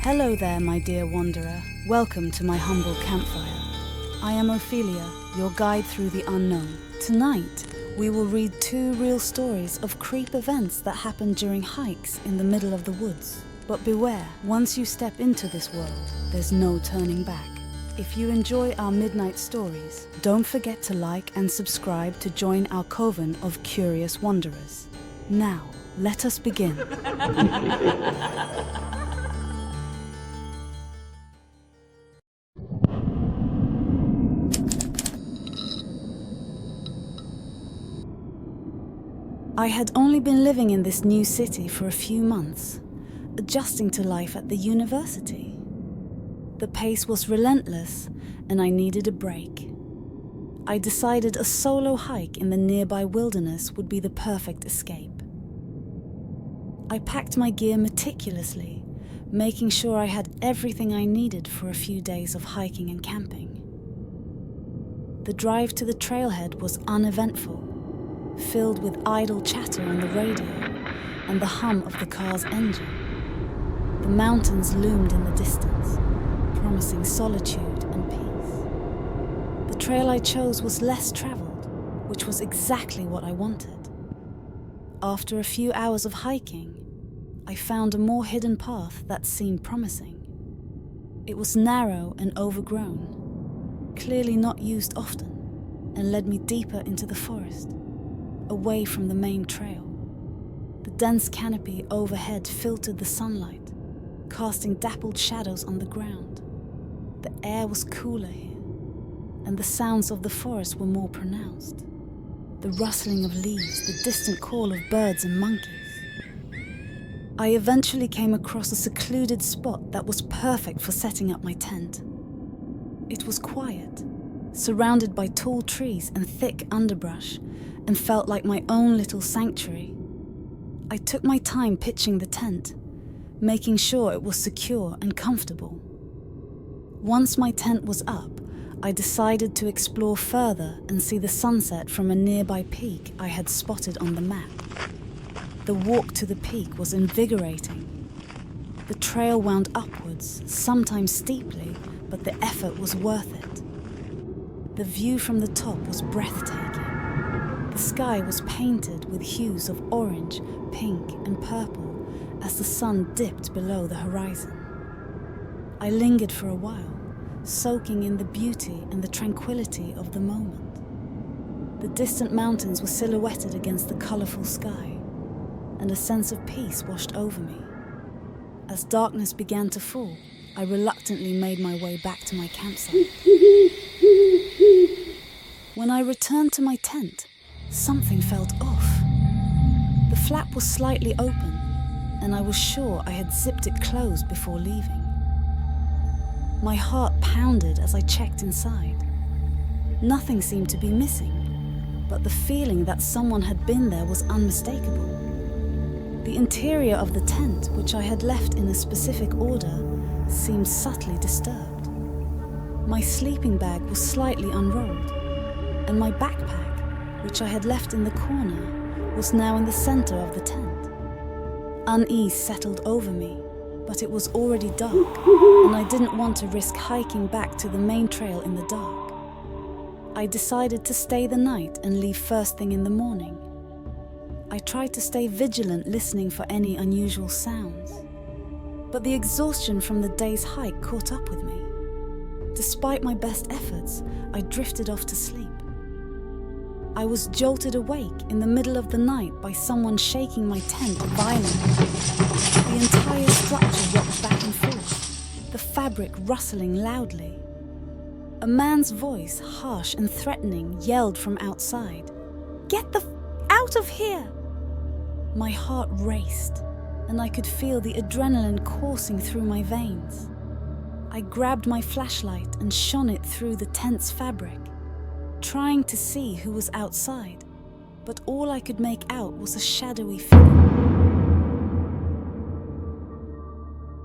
Hello there, my dear wanderer. Welcome to my humble campfire. I am Ophelia, your guide through the unknown. Tonight, we will read 2 real stories of creep events that happened during hikes in the middle of the woods. But beware, once you step into this world, there's no turning back. If you enjoy our midnight stories, don't forget to like and subscribe to join our coven of curious wanderers. Now, let us begin. I had only been living in this new city for a few months, adjusting to life at the university. The pace was relentless, and I needed a break. I decided a solo hike in the nearby wilderness would be the perfect escape. I packed my gear meticulously, making sure I had everything I needed for a few days of hiking and camping. The drive to the trailhead was uneventful, filled with idle chatter on the radio and the hum of the car's engine. The mountains loomed in the distance, promising solitude and peace. The trail I chose was less traveled, which was exactly what I wanted. After a few hours of hiking, I found a more hidden path that seemed promising. It was narrow and overgrown, clearly not used often, and led me deeper into the forest, away from the main trail. The dense canopy overhead filtered the sunlight, casting dappled shadows on the ground. The air was cooler here, and the sounds of the forest were more pronounced. The rustling of leaves, the distant call of birds and monkeys. I eventually came across a secluded spot that was perfect for setting up my tent. It was quiet, surrounded by tall trees and thick underbrush, and felt like my own little sanctuary. I took my time pitching the tent, making sure it was secure and comfortable. Once my tent was up, I decided to explore further and see the sunset from a nearby peak I had spotted on the map. The walk to the peak was invigorating. The trail wound upwards, sometimes steeply, but the effort was worth it. The view from the top was breathtaking. The sky was painted with hues of orange, pink, and purple as the sun dipped below the horizon. I lingered for a while, soaking in the beauty and the tranquility of the moment. The distant mountains were silhouetted against the colorful sky, and a sense of peace washed over me. As darkness began to fall, I reluctantly made my way back to my campsite. When I returned to my tent, something felt off. The flap was slightly open, and I was sure I had zipped it closed before leaving. My heart pounded as I checked inside. Nothing seemed to be missing, but the feeling that someone had been there was unmistakable. The interior of the tent, which I had left in a specific order, seemed subtly disturbed. My sleeping bag was slightly unrolled, and my backpack, which I had left in the corner, was now in the center of the tent. Unease settled over me, but it was already dark, and I didn't want to risk hiking back to the main trail in the dark. I decided to stay the night and leave first thing in the morning. I tried to stay vigilant, listening for any unusual sounds, but the exhaustion from the day's hike caught up with me. Despite my best efforts, I drifted off to sleep. I was jolted awake in the middle of the night by someone shaking my tent violently. The entire structure rocked back and forth, the fabric rustling loudly. A man's voice, harsh and threatening, yelled from outside, "Get the out of here!" My heart raced, and I could feel the adrenaline coursing through my veins. I grabbed my flashlight and shone it through the tent's fabric, trying to see who was outside, but all I could make out was a shadowy figure.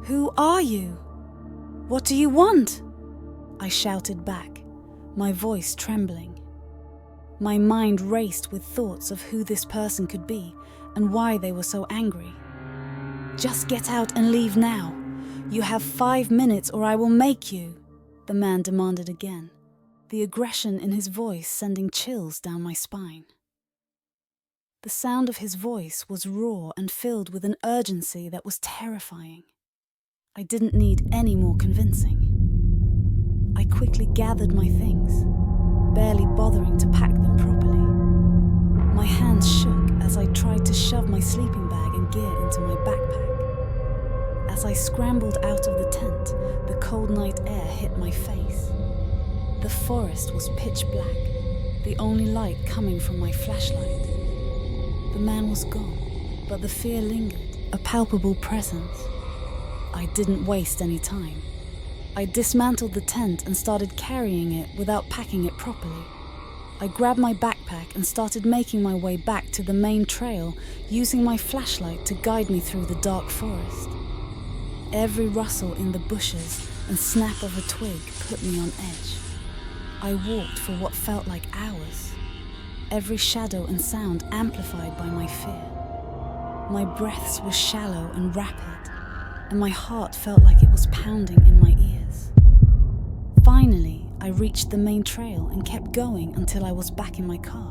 "Who are you? What do you want?" I shouted back, my voice trembling. My mind raced with thoughts of who this person could be and why they were so angry. "Just get out and leave now. "You have 5 minutes or I will make you," the man demanded again, the aggression in his voice sending chills down my spine. The sound of his voice was raw and filled with an urgency that was terrifying. I didn't need any more convincing. I quickly gathered my things, barely bothering to pack them properly. My hands shook as I tried to shove my sleeping bag and gear into my backpack. As I scrambled out of the tent, the cold night air hit my face. The forest was pitch black, the only light coming from my flashlight. The man was gone, but the fear lingered, a palpable presence. I didn't waste any time. I dismantled the tent and started carrying it without packing it properly. I grabbed my backpack and started making my way back to the main trail, using my flashlight to guide me through the dark forest. Every rustle in the bushes and snap of a twig put me on edge. I walked for what felt like hours, every shadow and sound amplified by my fear. My breaths were shallow and rapid, and my heart felt like it was pounding in my ears. Finally, I reached the main trail and kept going until I was back in my car.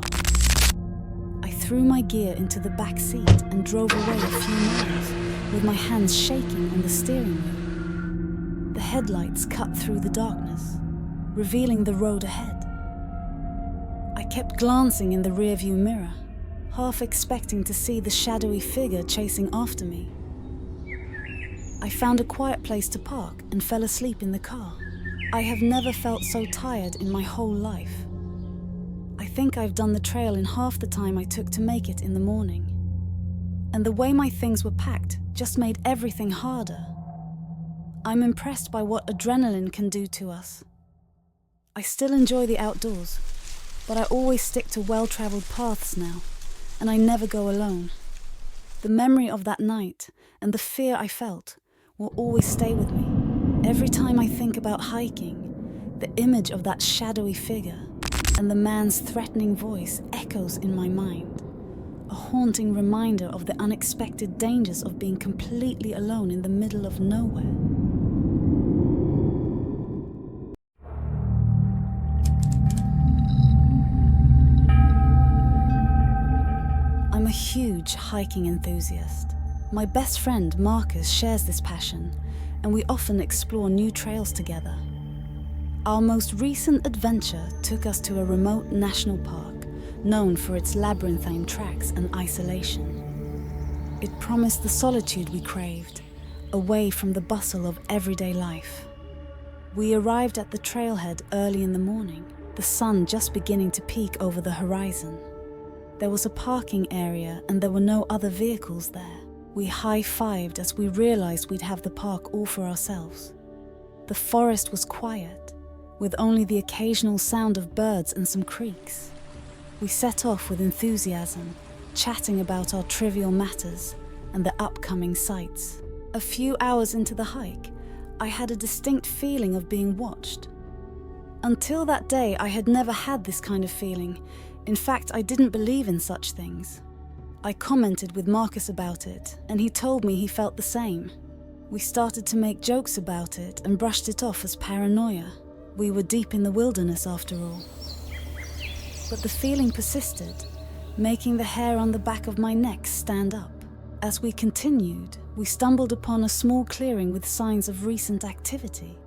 I threw my gear into the back seat and drove away a few miles, with my hands shaking on the steering wheel. The headlights cut through the darkness, revealing the road ahead. I kept glancing in the rearview mirror, half expecting to see the shadowy figure chasing after me. I found a quiet place to park and fell asleep in the car. I have never felt so tired in my whole life. I think I've done the trail in half the time I took to make it in the morning. And the way my things were packed just made everything harder. I'm impressed by what adrenaline can do to us. I still enjoy the outdoors, but I always stick to well-traveled paths now, and I never go alone. The memory of that night and the fear I felt will always stay with me. Every time I think about hiking, the image of that shadowy figure and the man's threatening voice echoes in my mind, a haunting reminder of the unexpected dangers of being completely alone in the middle of nowhere. I'm a huge hiking enthusiast. My best friend Marcus shares this passion, and we often explore new trails together. Our most recent adventure took us to a remote national park, known for its labyrinthine tracks and isolation. It promised the solitude we craved, away from the bustle of everyday life. We arrived at the trailhead early in the morning, the sun just beginning to peek over the horizon. There was a parking area and there were no other vehicles there. We high-fived as we realized we'd have the park all for ourselves. The forest was quiet, with only the occasional sound of birds and some creeks. We set off with enthusiasm, chatting about our trivial matters and the upcoming sights. A few hours into the hike, I had a distinct feeling of being watched. Until that day, I had never had this kind of feeling. In fact, I didn't believe in such things. I commented with Marcus about it, and he told me he felt the same. We started to make jokes about it and brushed it off as paranoia. We were deep in the wilderness after all. But the feeling persisted, making the hair on the back of my neck stand up. As we continued, we stumbled upon a small clearing with signs of recent activity.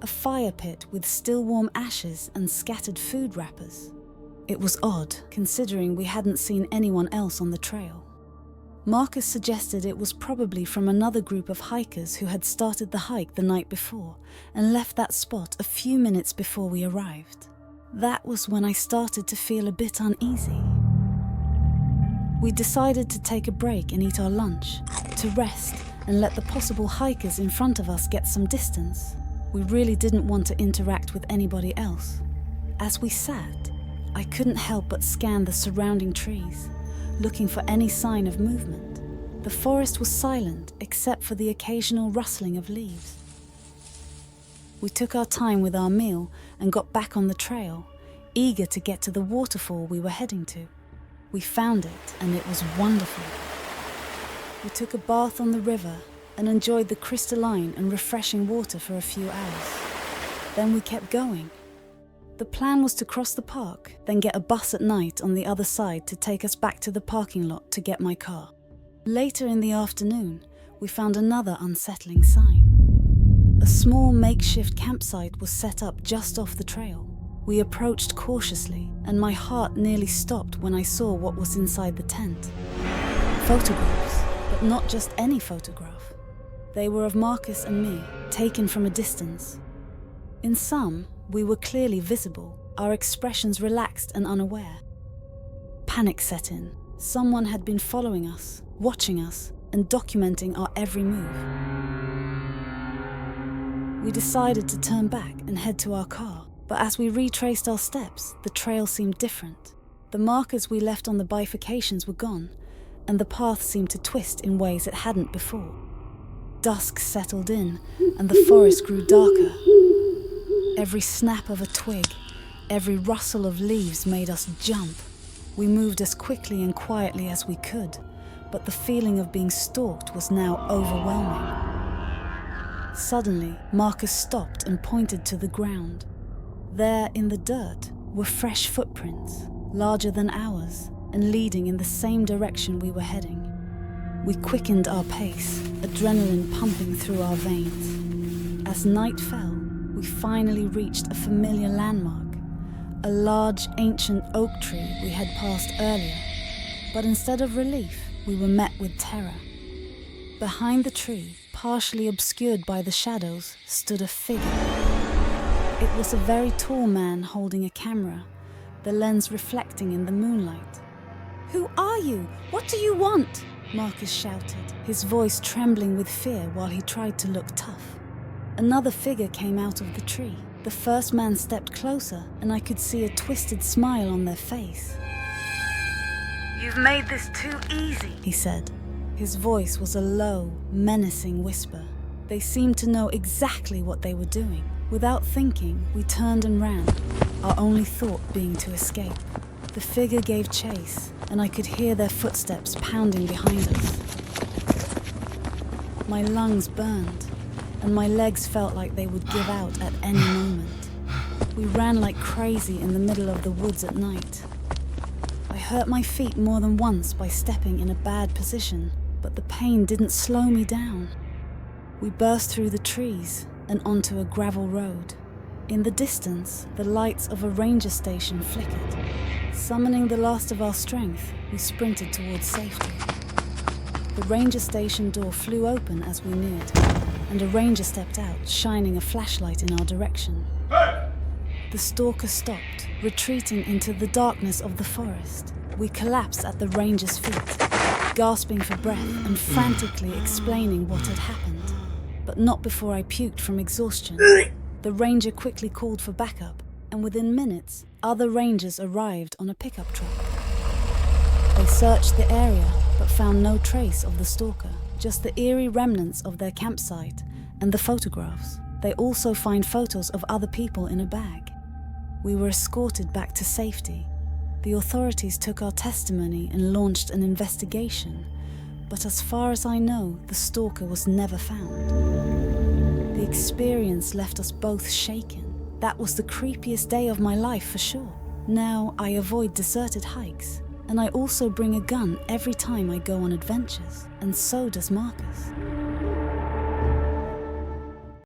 A fire pit with still warm ashes and scattered food wrappers. It was odd, considering we hadn't seen anyone else on the trail. Marcus suggested it was probably from another group of hikers who had started the hike the night before and left that spot a few minutes before we arrived. That was when I started to feel a bit uneasy. We decided to take a break and eat our lunch, to rest and let the possible hikers in front of us get some distance. We really didn't want to interact with anybody else. As we sat, I couldn't help but scan the surrounding trees, looking for any sign of movement. The forest was silent except for the occasional rustling of leaves. We took our time with our meal and got back on the trail, eager to get to the waterfall we were heading to. We found it and it was wonderful. We took a bath on the river and enjoyed the crystalline and refreshing water for a few hours. Then we kept going. The plan was to cross the park, then get a bus at night on the other side to take us back to the parking lot to get my car. Later in the afternoon, we found another unsettling sign. A small makeshift campsite was set up just off the trail. We approached cautiously, and my heart nearly stopped when I saw what was inside the tent. Photographs, but not just any photograph. They were of Marcus and me, taken from a distance. In some, we were clearly visible, our expressions relaxed and unaware. Panic set in. Someone had been following us, watching us, and documenting our every move. We decided to turn back and head to our car, but as we retraced our steps, the trail seemed different. The markers we left on the bifurcations were gone, and the path seemed to twist in ways it hadn't before. Dusk settled in, and the forest grew darker. Every snap of a twig, every rustle of leaves made us jump. We moved as quickly and quietly as we could, but the feeling of being stalked was now overwhelming. Suddenly, Marcus stopped and pointed to the ground. There, in the dirt, were fresh footprints, larger than ours, and leading in the same direction we were heading. We quickened our pace, adrenaline pumping through our veins. As night fell, we finally reached a familiar landmark, a large ancient oak tree we had passed earlier. But instead of relief, we were met with terror. Behind the tree, partially obscured by the shadows, stood a figure. It was a very tall man holding a camera, the lens reflecting in the moonlight. "Who are you? What do you want?" Marcus shouted, his voice trembling with fear while he tried to look tough. Another figure came out of the tree. The first man stepped closer, and I could see a twisted smile on their face. "You've made this too easy," he said. His voice was a low, menacing whisper. They seemed to know exactly what they were doing. Without thinking, we turned and ran, our only thought being to escape. The figure gave chase, and I could hear their footsteps pounding behind us. My lungs burned, and my legs felt like they would give out at any moment. We ran like crazy in the middle of the woods at night. I hurt my feet more than once by stepping in a bad position, but the pain didn't slow me down. We burst through the trees and onto a gravel road. In the distance, the lights of a ranger station flickered. Summoning the last of our strength, we sprinted towards safety. The ranger station door flew open as we neared, and a ranger stepped out, shining a flashlight in our direction. Hey! The stalker stopped, retreating into the darkness of the forest. We collapsed at the ranger's feet, gasping for breath and frantically explaining what had happened. But not before I puked from exhaustion. The ranger quickly called for backup, and within minutes, other rangers arrived on a pickup truck. They searched the area, but found no trace of the stalker, just the eerie remnants of their campsite and the photographs. They also find photos of other people in a bag. We were escorted back to safety. The authorities took our testimony and launched an investigation, but as far as I know, the stalker was never found. The experience left us both shaken. That was the creepiest day of my life for sure. Now I avoid deserted hikes, and I also bring a gun every time I go on adventures, and so does Marcus.